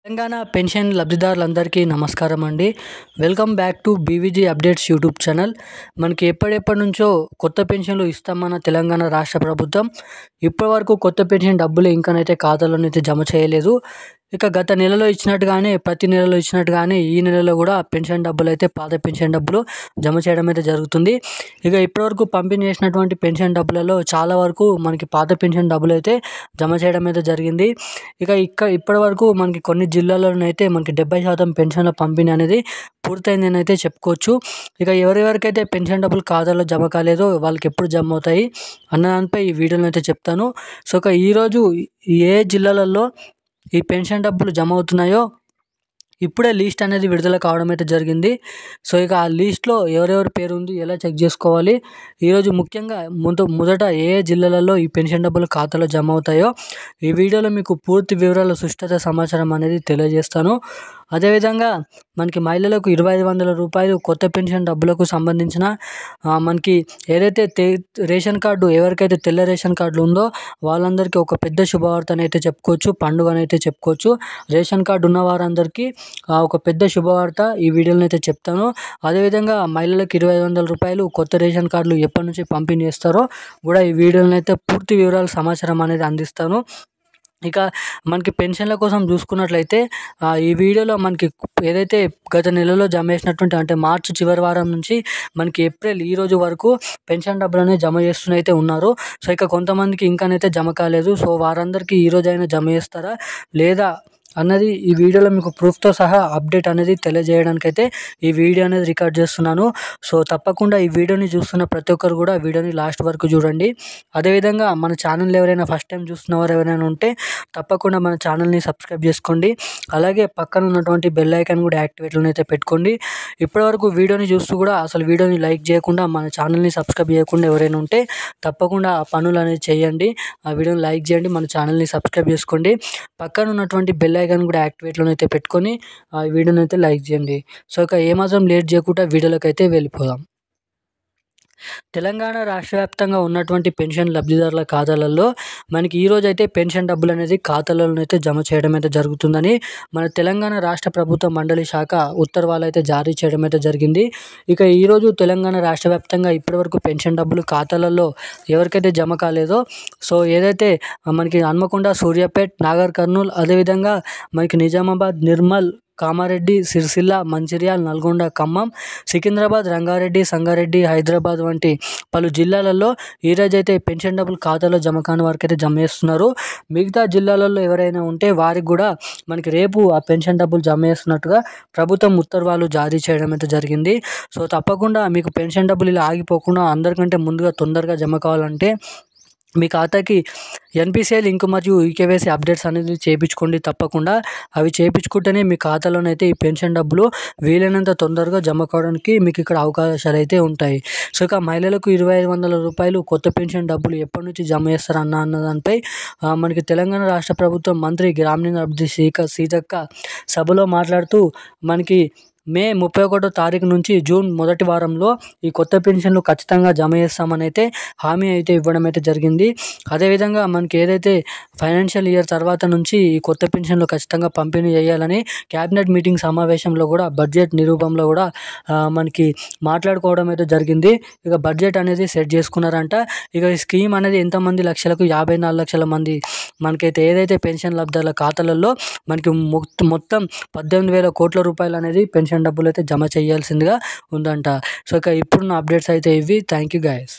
Telangana pension లబ్ధిదారులందరికీ నమస్కారం అండి. Welcome back to BVG updates YouTube channel. మనకి ఎప్పటి నుంచో కొత్త పెన్షన్లు ఇస్తామన్న తెలంగాణ రాష్ట్ర ప్రభుత్వం ఇప్పటివరకు కొత్త పెన్షన్ డబ్బులు ఇంకనైతే ఖాతాలోనైతే జమ చేయలేదు. ఇక గత నెలలో ఇచ్చినట్టుగానే ప్రతి నెలలో ఇచ్చినట్టుగానే ఈ నెలలో కూడా పెన్షన్ డబ్బులు అయితే పాత పెన్షన్ డబ్బులు జమ చేయడం అయితే జరుగుతుంది. ఇక ఇప్పటివరకు పంపిణీ చేసినటువంటి పెన్షన్ డబ్బులలో చాలా వరకు మనకి పాత పెన్షన్ డబ్బులు అయితే జమ చేయడం అయితే జరిగింది. ఇప్పటివరకు మనకి కొన్ని జిల్లాల్లోనైతే మనకి 70% పెన్షన్ల పంపిణీ అనేది పూర్తయిందని అయితే చెప్పుకోవచ్చు. ఇక ఎవరెవరికైతే పెన్షన్ డబ్బులు ఖాతాలో జమ కాలేదో వాళ్ళకి ఎప్పుడు జమ అవుతాయి అన్న దానిపై ఈ వీడియోలో అయితే చెప్తాను. సో ఇక ఈరోజు ఏ జిల్లాలలో ఈ పెన్షన్ డబ్బులు జమ అవుతున్నాయో ఇప్పుడే లిస్ట్ అనేది విడుదల కావడం అయితే జరిగింది. సో ఇక ఆ లిస్ట్లో ఎవరెవరి పేరు ఉంది, ఎలా చెక్ చేసుకోవాలి, ఈరోజు ముఖ్యంగా మొదట ఏ జిల్లాలలో ఈ పెన్షన్ డబ్బులు ఖాతాలో జమ అవుతాయో ఈ వీడియోలో మీకు పూర్తి వివరాల సుష్ఠత సమాచారం అనేది తెలియజేస్తాను. అదేవిధంగా మనకి మహిళలకు 2500 రూపాయలు కొత్త పెన్షన్ డబ్బులకు సంబంధించిన మనకి ఏదైతే రేషన్ కార్డు ఎవరికైతే తెల్ల రేషన్ కార్డులు ఉందో వాళ్ళందరికీ ఒక పెద్ద శుభవార్త అయితే చెప్పుకోవచ్చు, పండుగ అయితే చెప్పుకోవచ్చు. రేషన్ కార్డు ఉన్న వారందరికీ ఒక పెద్ద శుభవార్త ఈ వీడియోలో అయితే చెప్తాను. అదేవిధంగా మహిళలకు 2500 రూపాయలు కొత్త రేషన్ కార్డులు ఎప్పటి నుంచి పంపిణీ చేస్తారో కూడా ఈ వీడియోలో అయితే పూర్తి వివరాల సమాచారం అనేది అందిస్తాను. ఇక మనకి పెన్షన్ల కోసం చూసుకున్నట్లయితే ఈ వీడియోలో మనకి ఏదైతే గత నెలలో జమ చేసినటువంటి అంటే మార్చి చివరి వారం నుంచి మనకి ఏప్రిల్ ఈ రోజు వరకు పెన్షన్ డబ్బులు జమ చేస్తూనైతే ఉన్నారు. సో ఇక కొంతమందికి ఇంకానైతే జమ కాలేదు. సో వారందరికీ ఈ రోజైనా జమ చేస్తారా లేదా అన్నది ఈ వీడియోలో మీకు ప్రూఫ్తో సహా అప్డేట్ అనేది తెలియజేయడానికైతే ఈ వీడియో అనేది రికార్డ్ చేస్తున్నాను. సో తప్పకుండా ఈ వీడియోని చూస్తున్న ప్రతి ఒక్కరు కూడా వీడియోని లాస్ట్ వరకు చూడండి. అదేవిధంగా మన ఛానల్ ఎవరైనా ఫస్ట్ టైం చూస్తున్నవారు ఎవరైనా ఉంటే తప్పకుండా మన ఛానల్ని సబ్స్క్రైబ్ చేసుకోండి. అలాగే పక్కన ఉన్నటువంటి బెల్ ఐకాన్ కూడా యాక్టివేట్లో అయితే పెట్టుకోండి. ఇప్పటివరకు వీడియోని చూస్తూ కూడా అసలు వీడియోని లైక్ చేయకుండా మన ఛానల్ని సబ్స్క్రైబ్ చేయకుండా ఎవరైనా ఉంటే తప్పకుండా ఆ పనులు అనేది చేయండి. ఆ వీడియోని లైక్ చేయండి, మన ఛానల్ని సబ్స్క్రైబ్ చేసుకోండి. పక్కన ఉన్నటువంటి బెల్ ఐకాన్ కూడా యాక్టివేట్లో అయితే పెట్టుకొని ఆ వీడియోని అయితే లైక్ చేయండి. సో ఇక ఏమాత్రం లేట్ చేయకుండా వీడియోలోకి అయితే వెళ్ళిపోదాం. తెలంగాణ రాష్ట్ర వ్యాప్తంగా ఉన్నటువంటి పెన్షన్ లబ్ధిదారుల ఖాతాలలో మనకి ఈరోజు అయితే పెన్షన్ డబ్బులు అనేది ఖాతాలలో అయితే జమ చేయడం అయితే జరుగుతుందని మన తెలంగాణ రాష్ట్ర ప్రభుత్వ మండలి శాఖ ఉత్తర్వులు అయితే జారీ చేయడం అయితే జరిగింది. ఇక ఈరోజు తెలంగాణ రాష్ట్ర వ్యాప్తంగా ఇప్పటివరకు పెన్షన్ డబ్బులు ఖాతాలలో ఎవరికైతే జమ కాలేదో సో ఏదైతే మనకి హన్మకొండ, సూర్యాపేట్, నాగర్ కర్నూల్, అదేవిధంగా మనకి నిజామాబాద్, నిర్మల్, కామారెడ్డి, సిరిసిల్ల, మంచిర్యాల, నల్గొండ, ఖమ్మం, సికింద్రాబాద్, రంగారెడ్డి, సంగారెడ్డి, హైదరాబాద్ వంటి పలు జిల్లాలలో ఈరోజైతే పెన్షన్ డబ్బులు ఖాతాలో జమ కాని వారికి అయితే జమ చేస్తున్నారు. మిగతా జిల్లాలలో ఎవరైనా ఉంటే వారికి కూడా మనకి రేపు ఆ పెన్షన్ డబ్బులు జమ చేస్తున్నట్టుగా ప్రభుత్వం ఉత్తర్వులు జారీ చేయడం అయితే జరిగింది. సో తప్పకుండా మీకు పెన్షన్ డబ్బులు ఇలా ఆగిపోకుండా అందరికంటే ముందుగా తొందరగా జమ కావాలంటే మీ ఖాతాకి ఎన్పిసిఐ లింక్ మరియు ఈకేవైసీ అప్డేట్స్ అనేది చేయించుకోండి. తప్పకుండా అవి చేయించుకుంటేనే మీ ఖాతాలోనైతే ఈ పెన్షన్ డబ్బులు వీలైనంత తొందరగా జమ కావడానికి మీకు ఇక్కడ అవకాశాలు అయితే ఉంటాయి. సో ఇక మహిళలకు 2500 రూపాయలు కొత్త పెన్షన్ డబ్బులు ఎప్పటి నుంచి జమ చేస్తారు అన్న దానిపై మనకి తెలంగాణ రాష్ట్ర ప్రభుత్వం మంత్రి గ్రామీణాభివృద్ధి సీతక్క సభలో మాట్లాడుతూ మనకి మే 31వ తారీఖు నుంచి జూన్ మొదటి వారంలో ఈ కొత్త పెన్షన్లు ఖచ్చితంగా జమ చేస్తామని అయితే హామీ అయితే ఇవ్వడం అయితే జరిగింది. అదేవిధంగా మనకి ఏదైతే ఫైనాన్షియల్ ఇయర్ తర్వాత నుంచి ఈ కొత్త పెన్షన్లు ఖచ్చితంగా పంపిణీ చేయాలని క్యాబినెట్ మీటింగ్ సమావేశంలో కూడా బడ్జెట్ నిరూపణలో కూడా మనకి మాట్లాడుకోవడం అయితే జరిగింది. ఇక బడ్జెట్ అనేది సెట్ చేసుకున్నారంట. ఇక ఈ స్కీమ్ అనేది ఎంతమంది లక్షలకు 54 లక్షల మంది మనకైతే ఏదైతే పెన్షన్ లబ్ధిదారుల ఖాతాలలో మనకి మొత్తం 18,000 కోట్ల రూపాయలు అనేది పెన్షన్ డబ్బులు అయితే జమ చేయాల్సిందిగా ఉందంట. సో ఇక ఇప్పుడున్న అప్డేట్స్ అయితే ఇవి. Thank you guys.